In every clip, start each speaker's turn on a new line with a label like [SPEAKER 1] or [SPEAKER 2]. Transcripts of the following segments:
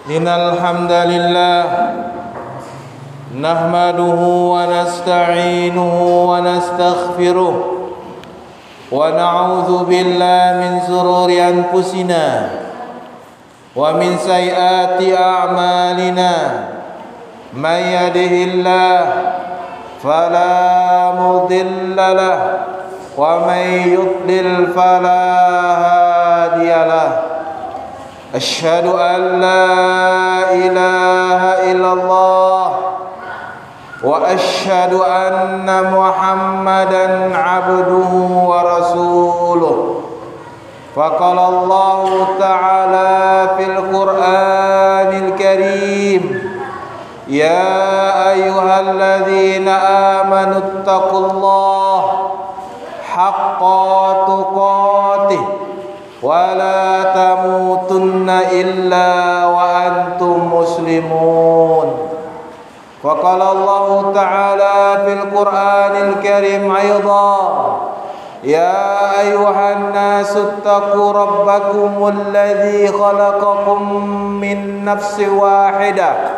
[SPEAKER 1] Innal hamdalillah nahmaduhu wa nasta'inuhu wa nastaghfiruh wa na'udzu billahi min shururi anfusina wa min sayyiati a'malina may yahdihillahu fala mudilla lahu wa may yudlil fala hadiyalah. Asyhadu an la ilaha illallah wa asyhadu anna Muhammadan abduhu wa rasuluh. Faqala Allah ta'ala fil Qur'anil Karim, ya ayyuhalladzina amanu taqullaha haqqa tuqatih wa la tamutunna illa wa antum muslimun. Wa qala Allah ta'ala fil Qur'anil Karim aidan, ya ayyuhan nasu taqu rabbakumul ladzi khalaqakum min nafsin wahidah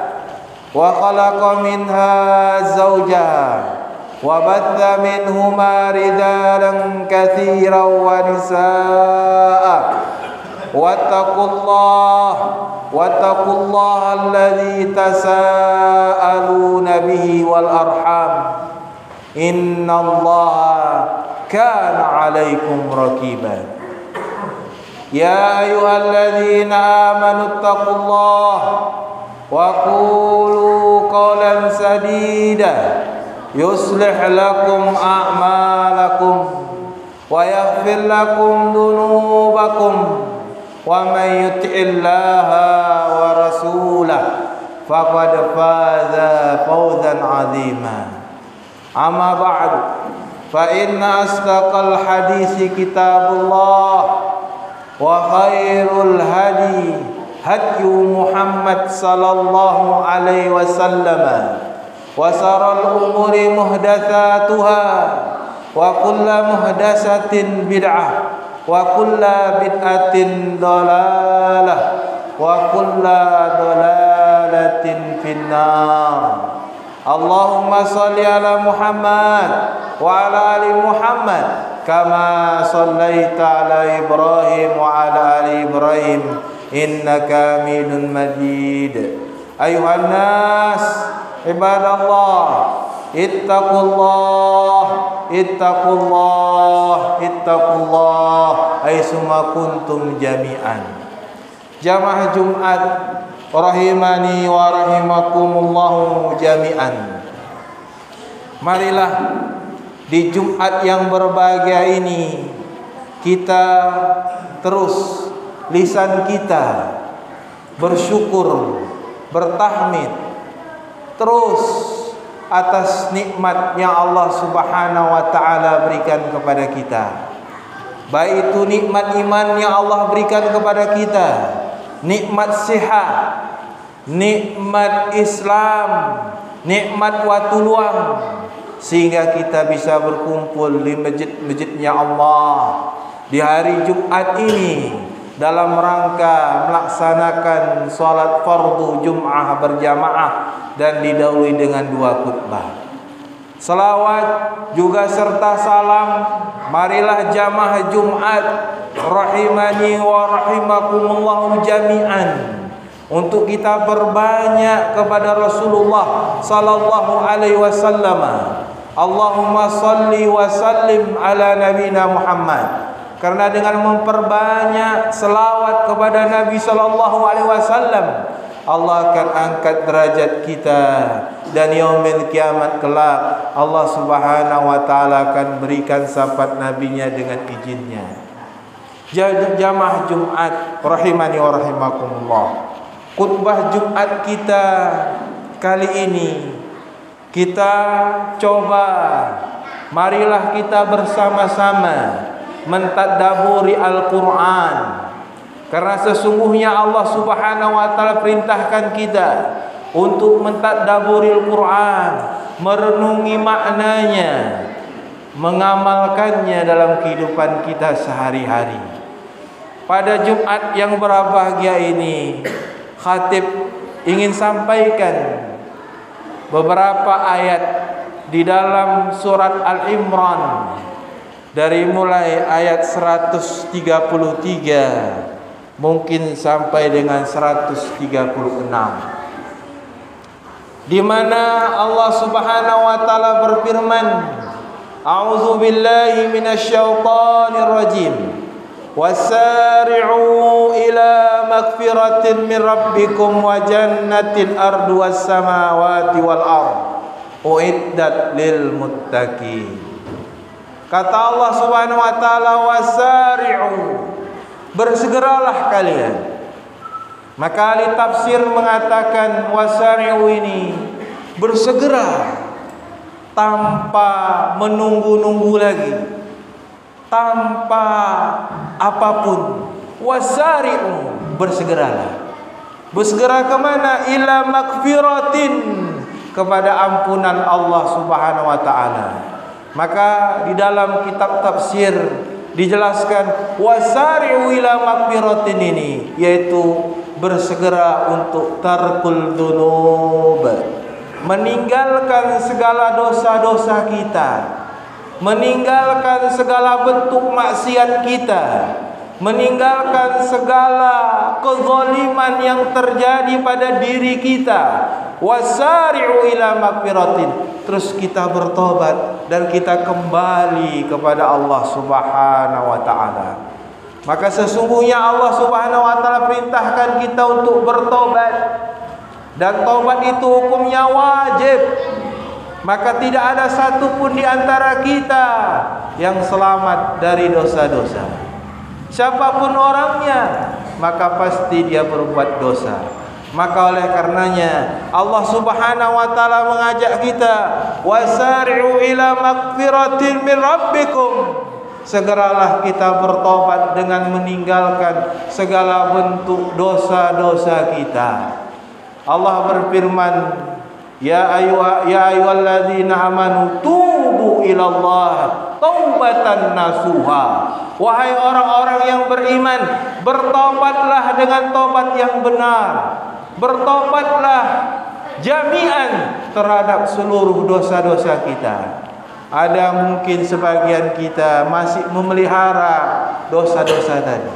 [SPEAKER 1] wa khalaqa minha zawjaha wa batha minhuma rijalan katsiran wa nisaa'a wattaqullaha alladzi tasaaluna bihi wal arham innallaha kana 'alaikum raqiba. Ya ayyuhalladzina amanu taqullaha wa qulu qawlan sadida yuslih lakum a'malakum wa yaghfir lakum dhunubakum wa may yuti'illaha wa rasulahu faqad faza fawzan 'azima. Amma ba'd, fa inna asdaqal hadisi kitabullah wa khairul hadi hadyu Muhammad sallallahu alaihi wasallam wa saral umuri muhdatsatuha wa kullu muhdatsatin bid'ah wa kullu bid'atin dhalalah wa kullu dhalalatin finnar. Allahumma shalli ala Muhammad wa ala ali Muhammad kama shallaita ala Ibrahim wa ala ali Ibrahim innaka Hamidum Majid. Ayuhan nas ibadallah, ittaqullah, ittaqullah, ittaqullah aisuma kuntum jami'an. Jamaah Jumat rahimani wa rahimakumullahu jami'an. Marilah di Jumat yang berbahagia ini kita terus lisan kita bersyukur, bertahmid terus atas nikmat yang Allah Subhanahu wa taala berikan kepada kita. Baik itu nikmat iman yang Allah berikan kepada kita, nikmat sehat, nikmat Islam, nikmat waktu luang, sehingga kita bisa berkumpul di masjid-masjidnya Allah di hari Jumat ini dalam rangka melaksanakan salat fardu Jum'ah berjamaah dan didahului dengan 2 khutbah. Salawat juga serta salam marilah jamaah Jumat rahimani wa rahimakumullahu jami'an untuk kita berbanyak kepada Rasulullah sallallahu alaihi wasallam. Allahumma salli wa sallim ala nabina Muhammad. Karena dengan memperbanyak selawat kepada Nabi sallallahu alaihi wasallam Allah akan angkat derajat kita, dan yaumil kiamat kelak Allah Subhanahu wa taala akan berikan syafaat nabinya dengan izinnya. Jamaah Jumat rahimani wa rahimakumullah. Khutbah Jumat kita kali ini kita coba, marilah kita bersama-sama mentadaburi Al-Quran. Karena sesungguhnya Allah Subhanahu wa taala perintahkan kita untuk mentadaburi Al-Quran, merenungi maknanya, mengamalkannya dalam kehidupan kita sehari-hari. Pada Jumat yang berbahagia ini, khatib ingin sampaikan beberapa ayat di dalam surat Al-Imran, dari mulai ayat 133 mungkin sampai dengan 136, di mana Allah Subhanahu wa taala berfirman, A'udzu billahi minasyaitonir rajim. Wasari'u ila magfiratin min rabbikum wa jannatin arduha as-samawati wal ard uiddat lil muttaqin. Kata Allah Subhanahu wa taala, wasari'u, bersegeralah kalian. Maka ahli tafsir mengatakan wasari'u ini bersegera tanpa menunggu-nunggu lagi, tanpa apapun. Wasari'u, bersegeralah. Bersegera kemana? Ila magfiratin, kepada ampunan Allah Subhanahu wa taala. Maka di dalam kitab tafsir dijelaskan wasari'u ila magfiratin ini yaitu bersegera untuk tarkul dzunub, meninggalkan segala dosa-dosa kita, meninggalkan segala bentuk maksiat kita, meninggalkan segala kezaliman yang terjadi pada diri kita. Wasari'u ila magfiratin, terus kita bertobat dan kita kembali kepada Allah Subhanahu wa taala. Maka sesungguhnya Allah Subhanahu wa taala perintahkan kita untuk bertobat, dan tobat itu hukumnya wajib. Maka tidak ada satupun di antara kita yang selamat dari dosa-dosa. Siapapun orangnya, maka pasti dia berbuat dosa. Maka oleh karenanya Allah Subhanahu wa taala mengajak kita, wasari'u ila magfiratin min rabbikum. Segeralah kita bertobat dengan meninggalkan segala bentuk dosa-dosa kita. Allah berfirman, Ya ayyuhalladzina amanu tubu ilallah taubatan nasuha. Wahai orang-orang yang beriman, bertobatlah dengan tobat yang benar. Bertobatlah jami'an terhadap seluruh dosa-dosa kita. Ada mungkin sebagian kita masih memelihara dosa-dosa tadi,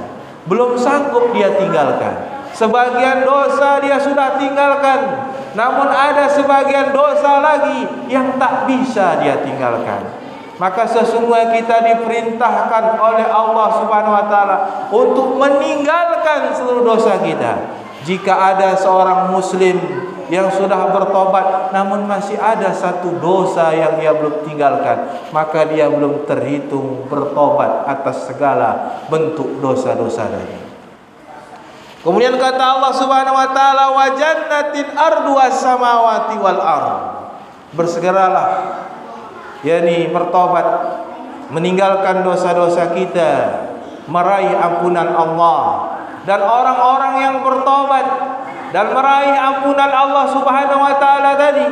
[SPEAKER 1] belum sanggup dia tinggalkan. Sebagian dosa dia sudah tinggalkan, namun ada sebagian dosa lagi yang tak bisa dia tinggalkan. Maka sesungguhnya kita diperintahkan oleh Allah Subhanahu wa taala untuk meninggalkan seluruh dosa kita. Jika ada seorang muslim yang sudah bertobat namun masih ada satu dosa yang dia belum tinggalkan, maka dia belum terhitung bertobat atas segala bentuk dosa-dosa tadi. Kemudian kata Allah Subhanahu wa taala, wa jannatin arduha samawati wal ard. Bersegeralah, yakni bertobat, meninggalkan dosa-dosa kita, meraih ampunan Allah. Dan orang-orang yang bertobat dan meraih ampunan Allah Subhanahu wa taala tadi,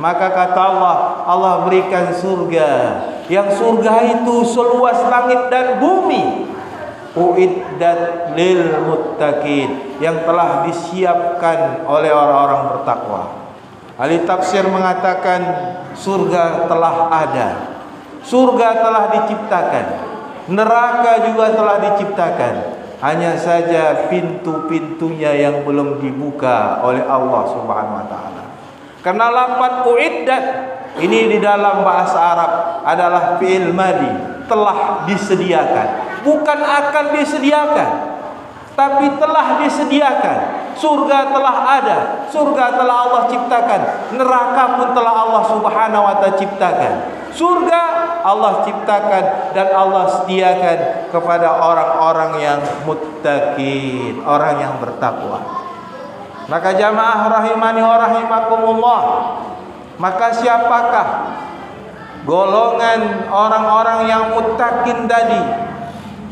[SPEAKER 1] maka kata Allah, Allah berikan surga, yang surga itu seluas langit dan bumi. Uiddat lil muttaqin, yang telah disiapkan oleh orang-orang bertakwa. Ahli tafsir mengatakan surga telah ada, surga telah diciptakan, neraka juga telah diciptakan. Hanya saja pintu-pintunya yang belum dibuka oleh Allah Subhanahu wa taala. Karena lafaz uiddat ini di dalam bahasa Arab adalah fi'il madhi, telah disediakan. Bukan akan disediakan, tapi telah disediakan. Surga telah ada, surga telah Allah ciptakan, neraka pun telah Allah Subhanahu wa taala ciptakan. Surga Allah ciptakan dan Allah sediakan kepada orang-orang yang muttaqin, orang yang bertakwa. Maka jamaah rahimani wa rahimakumullah, maka siapakah golongan orang-orang yang muttaqin tadi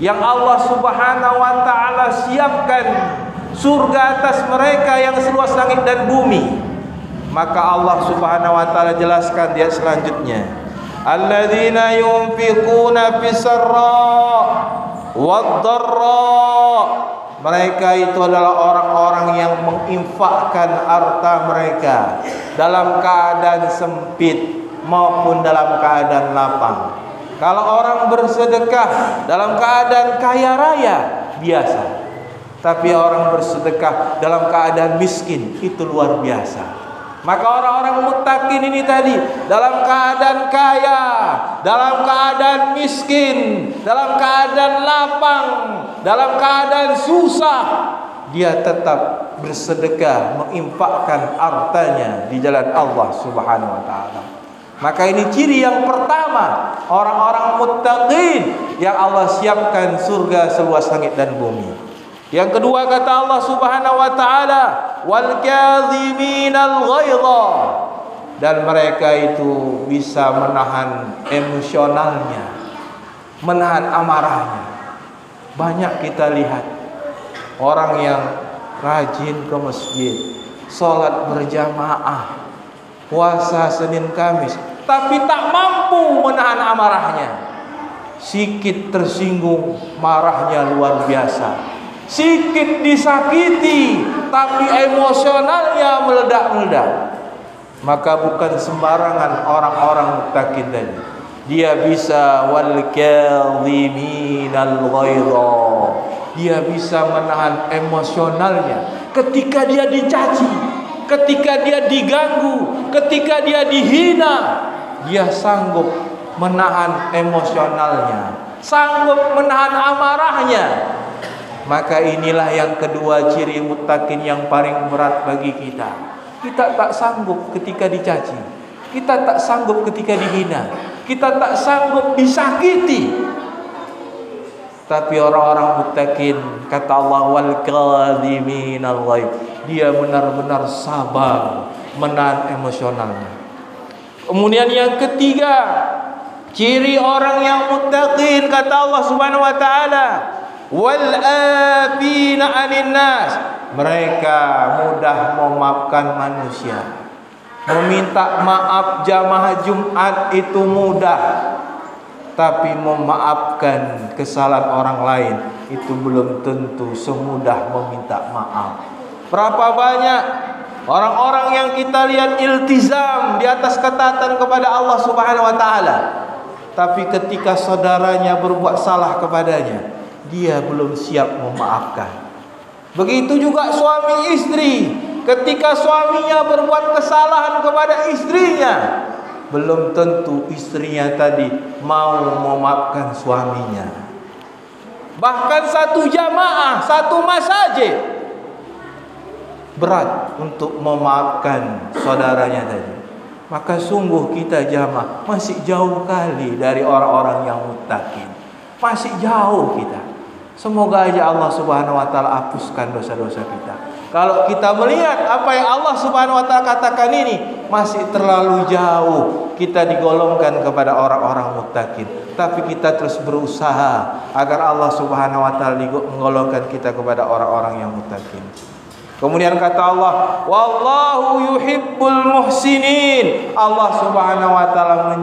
[SPEAKER 1] yang Allah Subhanahu wa taala siapkan surga atas mereka yang seluas langit dan bumi? Maka Allah Subhanahu wa taala jelaskan di ayat selanjutnya, alladzina yunfiquna fis-sarra wad-dharra. Mereka itu adalah orang-orang yang menginfakkan harta mereka dalam keadaan sempit maupun dalam keadaan lapang. Kalau orang bersedekah dalam keadaan kaya raya biasa, tapi orang bersedekah dalam keadaan miskin itu luar biasa. Maka orang-orang muttaqin ini tadi dalam keadaan kaya, dalam keadaan miskin, dalam keadaan lapang, dalam keadaan susah, dia tetap bersedekah, menginfakkan hartanya di jalan Allah Subhanahu wa taala. Maka ini ciri yang pertama, orang-orang muttaqin yang Allah siapkan surga seluas langit dan bumi. Yang kedua kata Allah Subhanahu wa taala, wal kadhiminal ghaidha, dan mereka itu bisa menahan emosionalnya, menahan amarahnya. Banyak kita lihat orang yang rajin ke masjid, sholat berjamaah, puasa Senin Kamis, tapi tak mampu menahan amarahnya. Sikit tersinggung, marahnya luar biasa. Sikit disakiti, tapi emosionalnya meledak-meledak. Maka bukan sembarangan orang-orang muttaqin tadi. Dia bisa wal kadhiminal ghaidha. Dia bisa menahan emosionalnya ketika dia dicaci, ketika dia diganggu, ketika dia dihina. Dia sanggup menahan emosionalnya, sanggup menahan amarahnya. Maka inilah yang kedua ciri muttaqin yang paling berat bagi kita. Kita tak sanggup ketika dicaci, kita tak sanggup ketika dihina, kita tak sanggup disakiti. Tapi orang-orang muttaqin, kata Allah, wal kadhiminal ghaidh, dia benar-benar sabar menahan emosionalnya. Kemudian yang ketiga, ciri orang yang muttaqin, kata Allah Subhanahu wa taala, wal afina 'anil nas, mereka mudah memaafkan manusia. Meminta maaf jamaah Jumat itu mudah, tapi memaafkan kesalahan orang lain itu belum tentu semudah meminta maaf. Berapa banyak orang-orang yang kita lihat iltizam di atas ketaatan kepada Allah Subhanahu wa taala, tapi ketika saudaranya berbuat salah kepadanya, dia belum siap memaafkan. Begitu juga suami istri, ketika suaminya berbuat kesalahan kepada istrinya, belum tentu istrinya tadi mau memaafkan suaminya. Bahkan satu jamaah, satu masjid berat untuk memaafkan saudaranya tadi. Maka sungguh kita jamaah masih jauh kali dari orang-orang yang muttaqin. Masih jauh kita. Semoga aja Allah Subhanahu wa taala hapuskan dosa-dosa kita. Kalau kita melihat apa yang Allah Subhanahu wa taala katakan ini masih terlalu jauh kita digolongkan kepada orang-orang muttaqin. Tapi kita terus berusaha agar Allah Subhanahu wa taala menggolongkan kita kepada orang-orang yang muttaqin. Kemudian kata Allah, wallahu yuhibbul muhsinin. Allah Subhanahu wa taala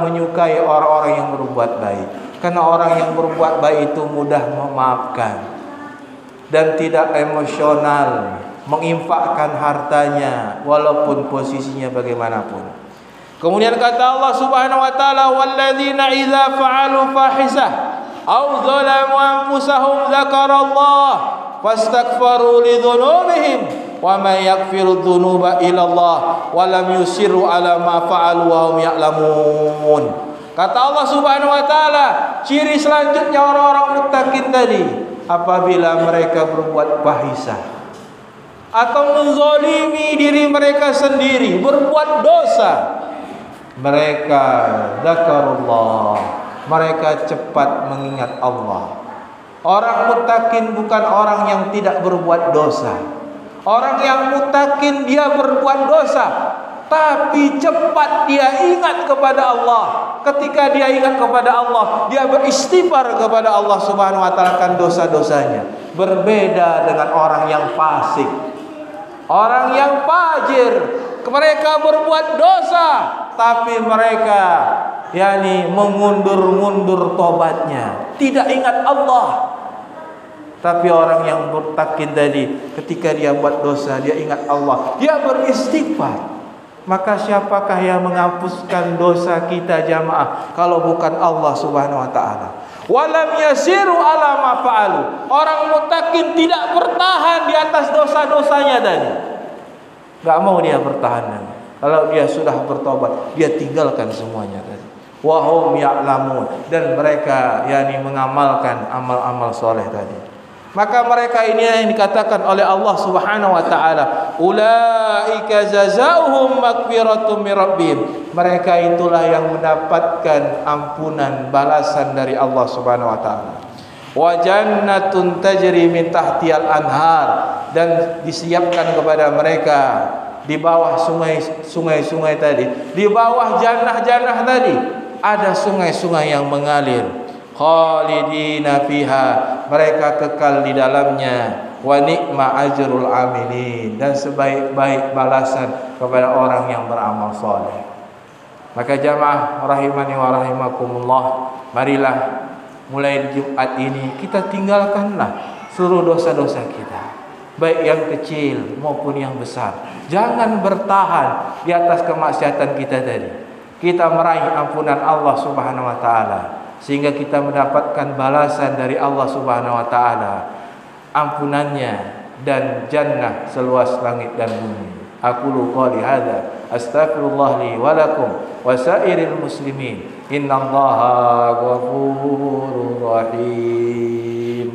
[SPEAKER 1] menyukai orang-orang yang berbuat baik. Karena orang yang berbuat baik itu mudah memaafkan dan tidak emosional, menginfakkan hartanya walaupun posisinya bagaimanapun. Kemudian kata Allah Subhanahu wa taala, walladzina idza fa'alu fahisah aw dzalamu anfusahum dzakarallah fastaghfaru lidzunubihim wa may yaghfiru dzunuba illallah wa lam yusirru ala ma fa'alu wa hum ya'lamun. Kata Allah Subhanahu wa taala, ciri selanjutnya orang-orang muttaqin tadi, apabila mereka berbuat fahisah, atau menzalimi diri mereka sendiri, berbuat dosa, mereka zakarullah, mereka cepat mengingat Allah. Orang muttaqin bukan orang yang tidak berbuat dosa. Orang yang muttaqin dia berbuat dosa, tapi cepat dia ingat kepada Allah. Ketika dia ingat kepada Allah, dia beristighfar kepada Allah Subhanahu wa taala akan dosa-dosanya. Berbeda dengan orang yang fasik, orang yang fajir. Mereka berbuat dosa, tapi mereka mengundur-mundur tobatnya, tidak ingat Allah. Tapi orang yang muttaqin tadi, ketika dia buat dosa, dia ingat Allah, dia beristighfar. Maka siapakah yang menghapuskan dosa kita jamaah kalau bukan Allah Subhanahu wa taala? Walam yasiru ala ma fa'alu. Orang muttaqin tidak bertahan di atas dosa-dosanya tadi. Enggak mau dia bertahan. Kalau dia sudah bertobat, dia tinggalkan semuanya tadi. Wa hum ya'lamun, dan mereka mengamalkan amal-amal soleh tadi. Maka mereka ini yang dikatakan oleh Allah Subhanahu wa taala, ulaika jazaohum maghfiratun mir rabbihim. Mereka itulah yang mendapatkan ampunan, balasan dari Allah Subhanahu wa taala. Wa jannatun tajri min tahtiyal anhar, dan disiapkan kepada mereka di bawah sungai-sungai tadi, di bawah jannah-jannah tadi ada sungai-sungai yang mengalir. Khalidina fiha, mereka kekal di dalamnya. Wa ni'ma ajrul amilin, dan sebaik-baik balasan kepada orang yang beramal saleh. Maka jamaah rahimani wa rahimakumullah, marilah mulai Jumat ini kita tinggalkanlah seluruh dosa-dosa kita, baik yang kecil maupun yang besar. Jangan bertahan di atas kemaksiatan kita tadi. Kita meraih ampunan Allah Subhanahu wa taala, sehingga kita mendapatkan balasan dari Allah Subhanahu wa taala, ampunannya dan jannah seluas langit dan bumi. Aqulu qouli hadza astaghfirullah li wa lakum wa sairil muslimin. Innallaha ghafurur rahim.